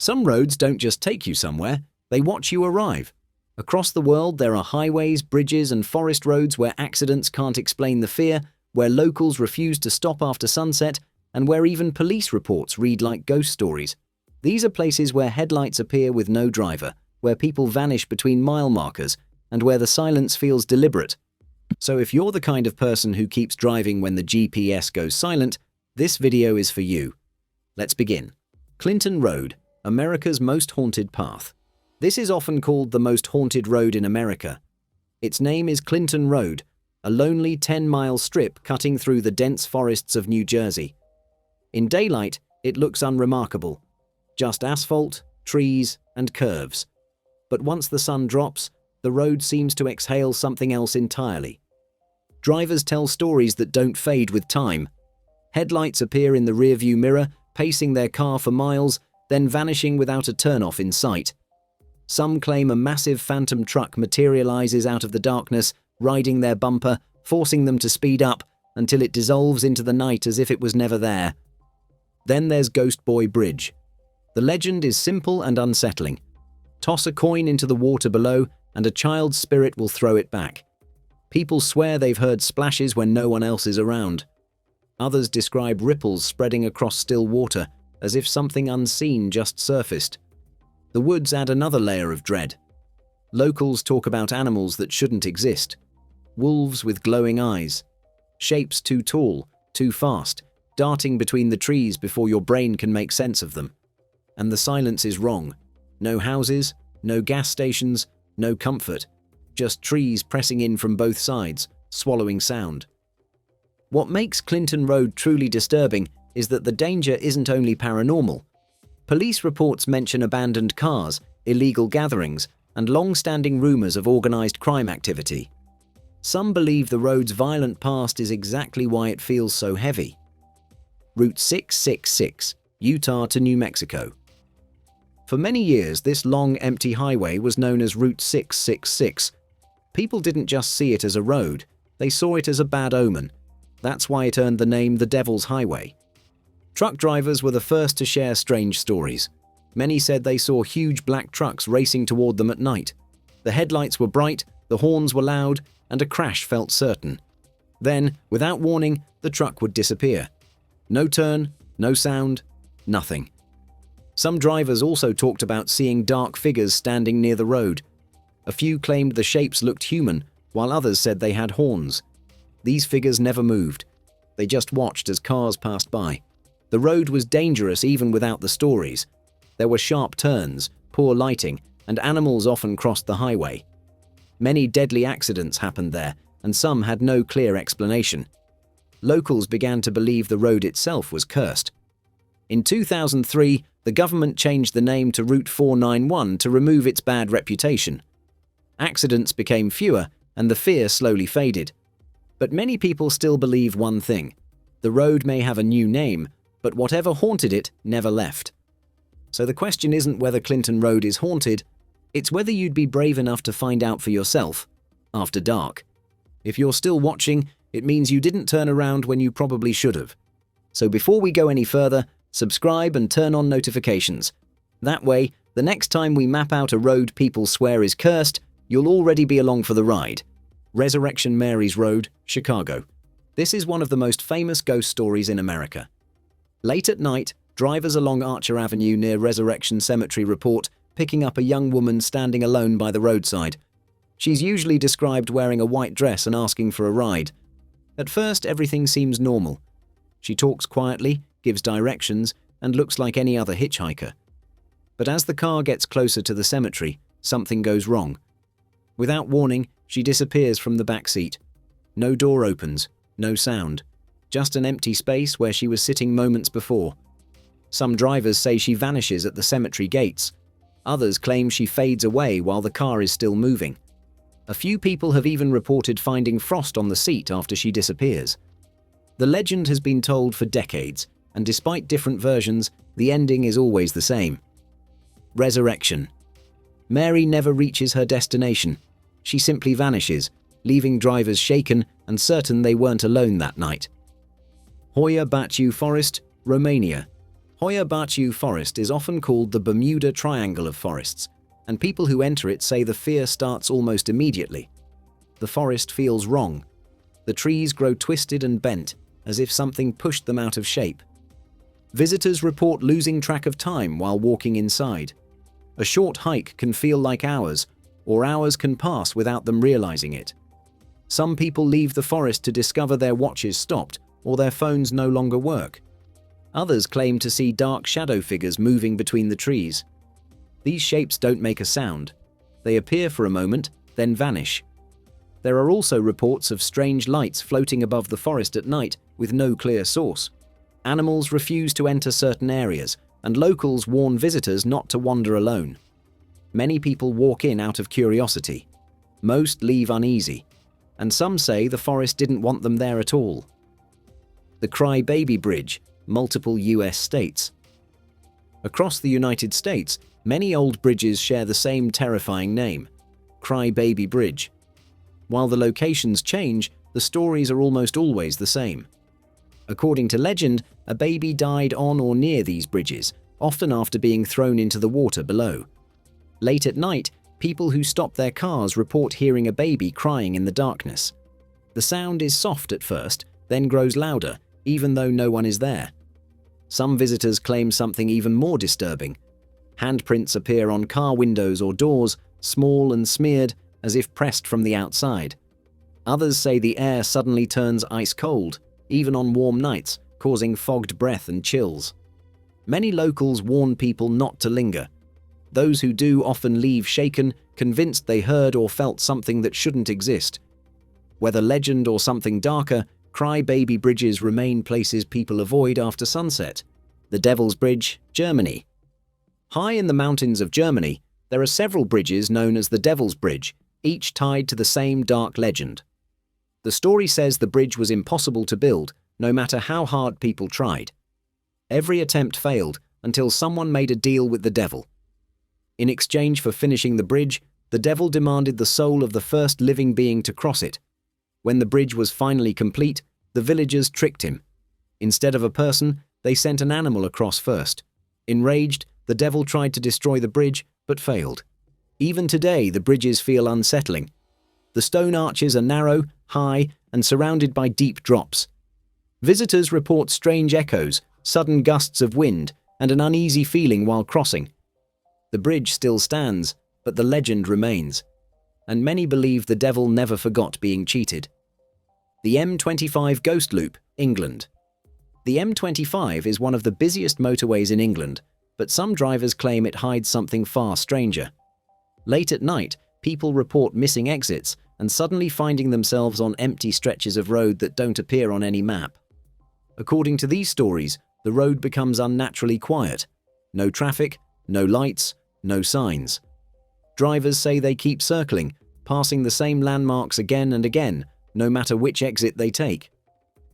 Some roads don't just take you somewhere, they watch you arrive. Across the world, there are highways, bridges, and forest roads where accidents can't explain the fear, where locals refuse to stop after sunset, and where even police reports read like ghost stories. These are places where headlights appear with no driver, where people vanish between mile markers, and where the silence feels deliberate. So if you're the kind of person who keeps driving when the GPS goes silent, this video is for you. Let's begin. Clinton Road, America's most haunted path. This is often called the most haunted road in America. Its name is Clinton Road, a lonely 10-mile strip cutting through the dense forests of New Jersey. In daylight, it looks unremarkable. Just asphalt, trees, and curves. But once the sun drops, the road seems to exhale something else entirely. Drivers tell stories that don't fade with time. Headlights appear in the rearview mirror, pacing their car for miles, then vanishing without a turnoff in sight. Some claim a massive phantom truck materializes out of the darkness, riding their bumper, forcing them to speed up until it dissolves into the night as if it was never there. Then there's Ghost Boy Bridge. The legend is simple and unsettling. Toss a coin into the water below, and a child's spirit will throw it back. People swear they've heard splashes when no one else is around. Others describe ripples spreading across still water, as if something unseen just surfaced. The woods add another layer of dread. Locals talk about animals that shouldn't exist. Wolves with glowing eyes. Shapes too tall, too fast, darting between the trees before your brain can make sense of them. And the silence is wrong. No houses, no gas stations, no comfort. Just trees pressing in from both sides, swallowing sound. What makes Clinton Road truly disturbing is that the danger isn't only paranormal. Police reports mention abandoned cars, illegal gatherings, and long-standing rumors of organized crime activity. Some believe the road's violent past is exactly why it feels so heavy. Route 666, Utah to New Mexico. For many years, this long, empty highway was known as Route 666. People didn't just see it as a road, they saw it as a bad omen. That's why it earned the name the Devil's Highway. Truck drivers were the first to share strange stories. Many said they saw huge black trucks racing toward them at night. The headlights were bright, the horns were loud, and a crash felt certain. Then, without warning, the truck would disappear. No turn, no sound, nothing. Some drivers also talked about seeing dark figures standing near the road. A few claimed the shapes looked human, while others said they had horns. These figures never moved. They just watched as cars passed by. The road was dangerous even without the stories. There were sharp turns, poor lighting, and animals often crossed the highway. Many deadly accidents happened there, and some had no clear explanation. Locals began to believe the road itself was cursed. In 2003, the government changed the name to Route 491 to remove its bad reputation. Accidents became fewer, and the fear slowly faded. But many people still believe one thing. The road may have a new name, but whatever haunted it never left. So the question isn't whether Clinton Road is haunted, it's whether you'd be brave enough to find out for yourself, after dark. If you're still watching, it means you didn't turn around when you probably should have. So before we go any further, subscribe and turn on notifications. That way, the next time we map out a road people swear is cursed, you'll already be along for the ride. Resurrection Mary's Road, Chicago. This is one of the most famous ghost stories in America. Late at night, drivers along Archer Avenue near Resurrection Cemetery report picking up a young woman standing alone by the roadside. She's usually described wearing a white dress and asking for a ride. At first, everything seems normal. She talks quietly, gives directions, and looks like any other hitchhiker. But as the car gets closer to the cemetery, something goes wrong. Without warning, she disappears from the back seat. No door opens, no sound. Just an empty space where she was sitting moments before. Some drivers say she vanishes at the cemetery gates. Others claim she fades away while the car is still moving. A few people have even reported finding frost on the seat after she disappears. The legend has been told for decades, and despite different versions, the ending is always the same. Resurrection. Mary never reaches her destination. She simply vanishes, leaving drivers shaken and certain they weren't alone that night. Hoya Bachu Forest, Romania. Hoya Bachu Forest is often called the Bermuda Triangle of forests, and people who enter it say the fear starts almost immediately. The forest feels wrong. The trees grow twisted and bent, as if something pushed them out of shape. Visitors report losing track of time while walking inside. A short hike can feel like hours, or hours can pass without them realizing it. Some people leave the forest to discover their watches stopped or their phones no longer work. Others claim to see dark shadow figures moving between the trees. These shapes don't make a sound. They appear for a moment, then vanish. There are also reports of strange lights floating above the forest at night with no clear source. Animals refuse to enter certain areas, and locals warn visitors not to wander alone. Many people walk in out of curiosity. Most leave uneasy, and some say the forest didn't want them there at all. The Crybaby Bridge, multiple US states. Across the United States, many old bridges share the same terrifying name, Crybaby Bridge. While the locations change, the stories are almost always the same. According to legend, a baby died on or near these bridges, often after being thrown into the water below. Late at night, people who stop their cars report hearing a baby crying in the darkness. The sound is soft at first, then grows louder, even though no one is there. Some visitors claim something even more disturbing. Handprints appear on car windows or doors, small and smeared, as if pressed from the outside. Others say the air suddenly turns ice cold, even on warm nights, causing fogged breath and chills. Many locals warn people not to linger. Those who do often leave shaken, convinced they heard or felt something that shouldn't exist. Whether legend or something darker, Crybaby Bridges remain places people avoid after sunset. The Devil's Bridge, Germany. High in the mountains of Germany, there are several bridges known as the Devil's Bridge, each tied to the same dark legend. The story says the bridge was impossible to build, no matter how hard people tried. Every attempt failed until someone made a deal with the devil. In exchange for finishing the bridge, the devil demanded the soul of the first living being to cross it. When the bridge was finally complete, the villagers tricked him. Instead of a person, they sent an animal across first. Enraged, the devil tried to destroy the bridge, but failed. Even today, the bridges feel unsettling. The stone arches are narrow, high, and surrounded by deep drops. Visitors report strange echoes, sudden gusts of wind, and an uneasy feeling while crossing. The bridge still stands, but the legend remains, and many believe the devil never forgot being cheated. The M25 Ghost Loop, England. The M25 is one of the busiest motorways in England, but some drivers claim it hides something far stranger. Late at night, people report missing exits and suddenly finding themselves on empty stretches of road that don't appear on any map. According to these stories, the road becomes unnaturally quiet. No traffic, no lights, no signs. Drivers say they keep circling, passing the same landmarks again and again, no matter which exit they take.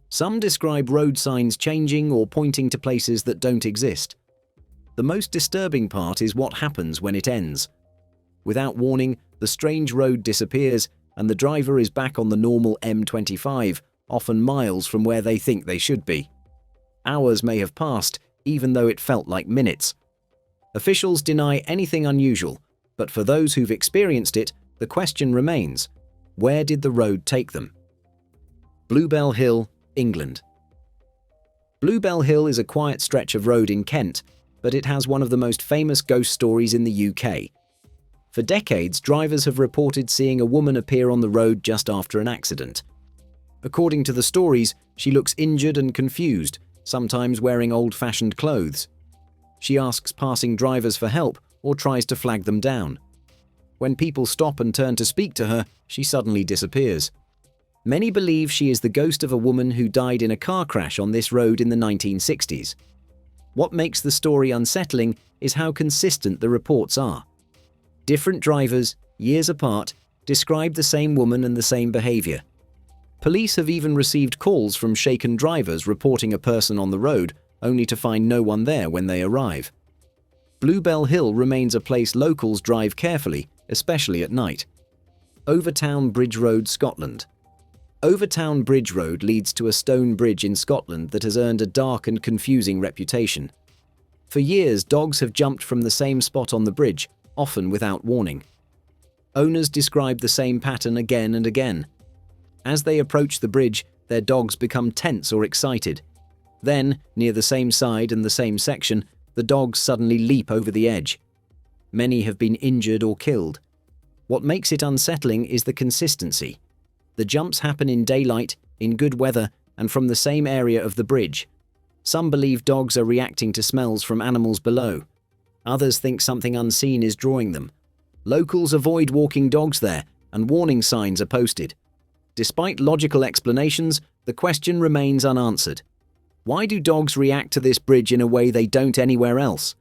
Some describe road signs changing or pointing to places that don't exist. The most disturbing part is what happens when it ends. Without warning, the strange road disappears and the driver is back on the normal M25, often miles from where they think they should be. Hours may have passed, even though it felt like minutes. Officials deny anything unusual, but for those who've experienced it, the question remains: where did the road take them? Bluebell Hill, England. Bluebell Hill is a quiet stretch of road in Kent, but it has one of the most famous ghost stories in the UK. For decades, drivers have reported seeing a woman appear on the road just after an accident. According to the stories, she looks injured and confused, sometimes wearing old-fashioned clothes. She asks passing drivers for help or tries to flag them down. When people stop and turn to speak to her, she suddenly disappears. Many believe she is the ghost of a woman who died in a car crash on this road in the 1960s. What makes the story unsettling is how consistent the reports are. Different drivers, years apart, describe the same woman and the same behavior. Police have even received calls from shaken drivers reporting a person on the road, only to find no one there when they arrive. Bluebell Hill remains a place locals drive carefully, especially at night. Overtown Bridge Road, Scotland. Overtown Bridge Road leads to a stone bridge in Scotland that has earned a dark and confusing reputation. For years, dogs have jumped from the same spot on the bridge, often without warning. Owners describe the same pattern again and again. As they approach the bridge, their dogs become tense or excited. Then, near the same side and the same section, the dogs suddenly leap over the edge. Many have been injured or killed. What makes it unsettling is the consistency. The jumps happen in daylight, in good weather, and from the same area of the bridge. Some believe dogs are reacting to smells from animals below. Others think something unseen is drawing them. Locals avoid walking dogs there, and warning signs are posted. Despite logical explanations, the question remains unanswered. Why do dogs react to this bridge in a way they don't anywhere else?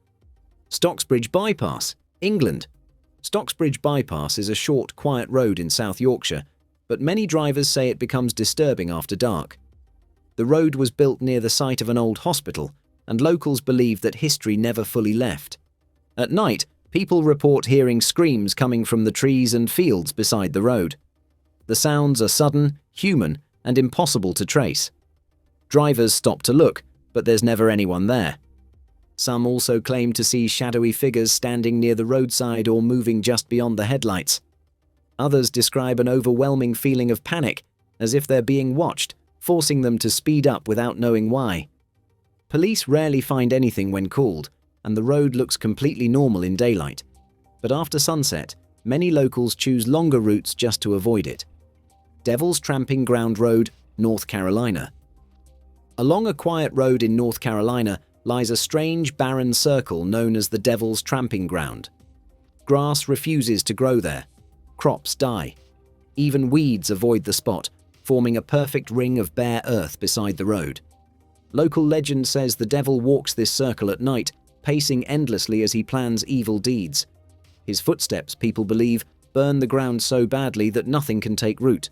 Stocksbridge Bypass, England. Stocksbridge Bypass is a short, quiet road in South Yorkshire, but many drivers say it becomes disturbing after dark. The road was built near the site of an old hospital, and locals believe that history never fully left. At night, people report hearing screams coming from the trees and fields beside the road. The sounds are sudden, human, and impossible to trace. Drivers stop to look, but there's never anyone there. Some also claim to see shadowy figures standing near the roadside or moving just beyond the headlights. Others describe an overwhelming feeling of panic, as if they're being watched, forcing them to speed up without knowing why. Police rarely find anything when called, and the road looks completely normal in daylight. But after sunset, many locals choose longer routes just to avoid it. Devil's Tramping Ground Road, North Carolina. Along a quiet road in North Carolina lies a strange, barren circle known as the Devil's Tramping Ground. Grass refuses to grow there. Crops die. Even weeds avoid the spot, forming a perfect ring of bare earth beside the road. Local legend says the devil walks this circle at night, pacing endlessly as he plans evil deeds. His footsteps, people believe, burn the ground so badly that nothing can take root.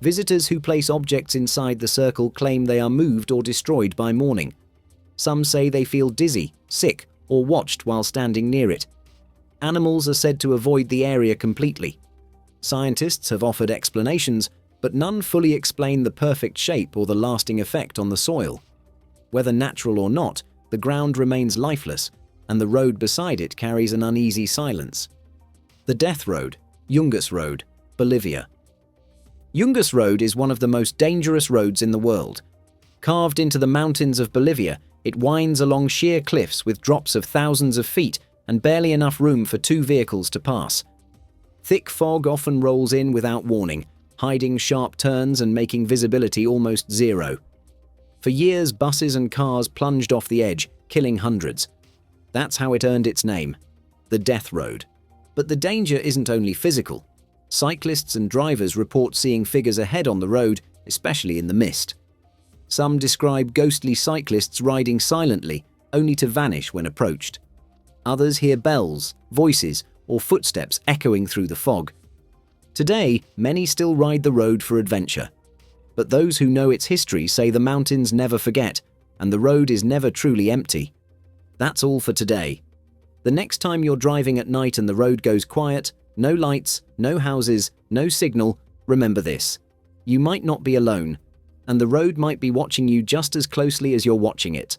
Visitors who place objects inside the circle claim they are moved or destroyed by morning. Some say they feel dizzy, sick, or watched while standing near it. Animals are said to avoid the area completely. Scientists have offered explanations, but none fully explain the perfect shape or the lasting effect on the soil. Whether natural or not, the ground remains lifeless, and the road beside it carries an uneasy silence. The Death Road, Yungas Road, Bolivia. Yungas Road is one of the most dangerous roads in the world. Carved into the mountains of Bolivia, it winds along sheer cliffs with drops of thousands of feet and barely enough room for two vehicles to pass. Thick fog often rolls in without warning, hiding sharp turns and making visibility almost zero. For years, buses and cars plunged off the edge, killing hundreds. That's how it earned its name, the Death Road. But the danger isn't only physical. Cyclists and drivers report seeing figures ahead on the road, especially in the mist. Some describe ghostly cyclists riding silently, only to vanish when approached. Others hear bells, voices, or footsteps echoing through the fog. Today, many still ride the road for adventure. But those who know its history say the mountains never forget, and the road is never truly empty. That's all for today. The next time you're driving at night and the road goes quiet, no lights, no houses, no signal, remember this. You might not be alone, and the road might be watching you just as closely as you're watching it.